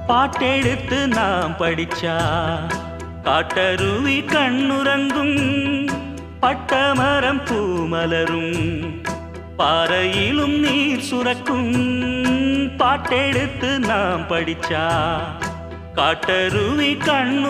பாட்டெடுத்து நாம் படிச்சா காட்டருவி கண்ணுறங்கும், பட்டமரம் பூமலரும், பாறையிலும் நீர் சுரக்கும். பாட்டெடுத்து நாம் படிச்சா காட்டருவி கண்ணு